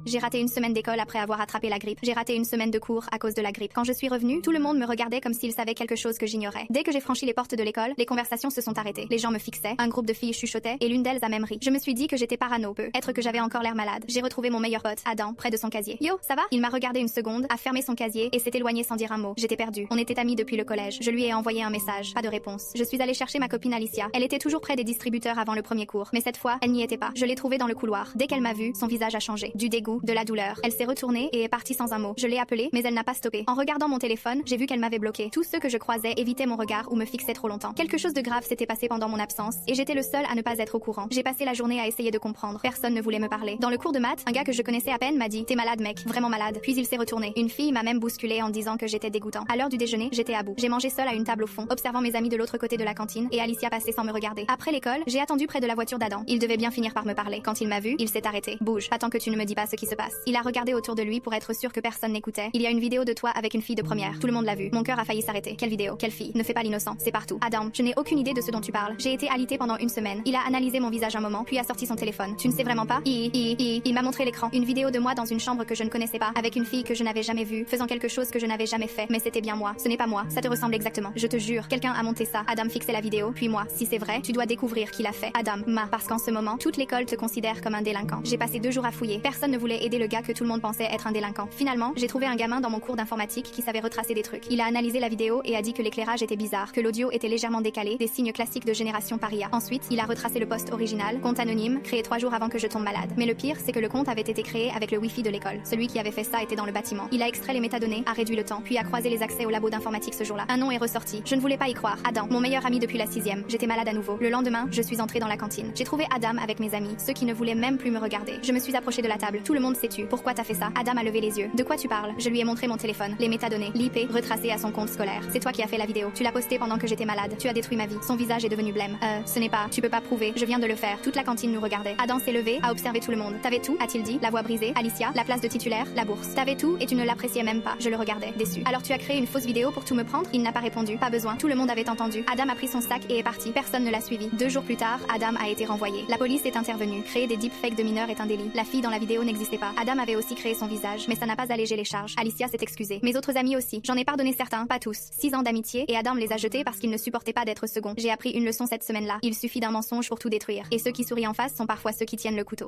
J'ai raté une semaine d'école après avoir attrapé la grippe. J'ai raté une semaine de cours à cause de la grippe. Quand je suis revenue, tout le monde me regardait comme s'il savait quelque chose que j'ignorais. Dès que j'ai franchi les portes de l'école, les conversations se sont arrêtées. Les gens me fixaient, un groupe de filles chuchotait et l'une d'elles a même ri. Je me suis dit que j'étais parano, peut-être que j'avais encore l'air malade. J'ai retrouvé mon meilleur pote, Adam, près de son casier. Yo, ça va? Il m'a regardé une seconde, a fermé son casier et s'est éloigné sans dire un mot. J'étais perdue. On était amis depuis le collège. Je lui ai envoyé un message. Pas de réponse. Je suis allée chercher ma copine Alicia. Elle était toujours près des distributeurs avant le premier cours, mais cette fois, elle n'y était pas. Je l'ai trouvée dans le couloir. Dès qu'elle m'a vue, son visage a changé. Du dégoût, de la douleur. Elle s'est retournée et est partie sans un mot. Je l'ai appelée, mais elle n'a pas stoppé. En regardant mon téléphone, j'ai vu qu'elle m'avait bloqué. Tous ceux que je croisais évitaient mon regard ou me fixaient trop longtemps. Quelque chose de grave s'était passé pendant mon absence et j'étais le seul à ne pas être au courant. J'ai passé la journée à essayer de comprendre. Personne ne voulait me parler. Dans le cours de maths, un gars que je connaissais à peine m'a dit: "T'es malade, mec, vraiment malade." Puis il s'est retourné. Une fille m'a même bousculé en disant que j'étais dégoûtant. À l'heure du déjeuner, j'étais à bout. J'ai mangé seule à une table au fond, observant mes amis de l'autre côté de la cantine et Alicia passer sans me regarder. Après l'école, j'ai attendu près de la voiture d'Adam. Il devait bien finir par me parler. Quand il m'a vu, il s'est arrêté. "Bouge, pas tant que tu ne me dis pas ce qui se passe." Il a regardé autour de lui pour être sûr que personne n'écoutait. "Il y a une vidéo de toi avec une fille de première. Tout le monde l'a vue." Mon cœur a failli s'arrêter. Quelle vidéo? Quelle fille? Ne fais pas l'innocent. C'est partout. Adam, je n'ai aucune idée de ce dont tu parles. J'ai été alitée pendant une semaine. Il a analysé mon visage un moment, puis a sorti son téléphone. "Tu ne sais vraiment pas?" Il m'a montré l'écran. Une vidéo de moi dans une chambre que je ne connaissais pas, avec une fille que je n'avais jamais vue, faisant quelque chose que je n'avais jamais fait. Mais c'était bien moi. Ce n'est pas moi. Ça te ressemble exactement. Je te jure, quelqu'un a monté ça. Adam fixait la vidéo, puis moi. Si c'est vrai, tu dois découvrir qui l'a fait. Adam, parce qu'en ce moment, toute l'école te considère comme un délinquant. J'ai passé 2 jours à fouiller. Personne ne voulait aider le gars que tout le monde pensait être un délinquant. Finalement, j'ai trouvé un gamin dans mon cours d'informatique qui savait retracer des trucs. Il a analysé la vidéo et a dit que l'éclairage était bizarre, que l'audio était légèrement décalé, des signes classiques de génération paria. Ensuite, il a retracé le post original, compte anonyme, créé 3 jours avant que je tombe malade. Mais le pire, c'est que le compte avait été créé avec le Wi-Fi de l'école. Celui qui avait fait ça était dans le bâtiment. Il a extrait les métadonnées, a réduit le temps, puis a croisé les accès au labo d'informatique ce jour-là. Un nom est ressorti. Je ne voulais pas y croire. Adam, mon meilleur ami depuis la 6e. J'étais malade à nouveau. Le lendemain, je suis entrée dans la cantine. J'ai trouvé Adam avec mes amis, ceux qui ne voulaient même plus me regarder. Je me suis approchée de la table. Tout le monde s'est tu. "Pourquoi t'as fait ça?" Adam a levé les yeux. "De quoi tu parles?" Je lui ai montré mon téléphone, les métadonnées, l'IP retracé à son compte scolaire. "C'est toi qui as fait la vidéo. Tu l'as postée pendant que j'étais malade. Tu as détruit ma vie." Son visage est devenu blême. Ce n'est pas. Tu peux pas prouver. Je viens de le faire." Toute la cantine nous regardait. Adam s'est levé, a observé tout le monde. "T'avais tout?" a-t-il dit. La voix brisée. "Alicia, la place de titulaire, la bourse. T'avais tout et tu ne l'appréciais même pas." Je le regardais, déçu. "Alors tu as créé une fausse vidéo pour tout me prendre?" Il n'a pas répondu. Pas besoin. Tout le monde avait entendu. Adam a pris son sac et est parti. Personne ne l'a suivi. 2 jours plus tard, Adam a été renvoyé. La police est intervenue. Créer des deepfakes de mineurs est un délit. La fille dans la vidéo n'existait pas. Adam avait aussi créé son visage, mais ça n'a pas allégé les charges. Alicia s'est excusée. Mes autres amis aussi. J'en ai pardonné certains, pas tous. 6 ans d'amitié et Adam les a jetés parce qu'il ne supportait pas d'être second. J'ai appris une leçon cette semaine-là. Il suffit d'un mensonge pour tout détruire. Et ceux qui sourient en face sont parfois ceux qui tiennent le couteau.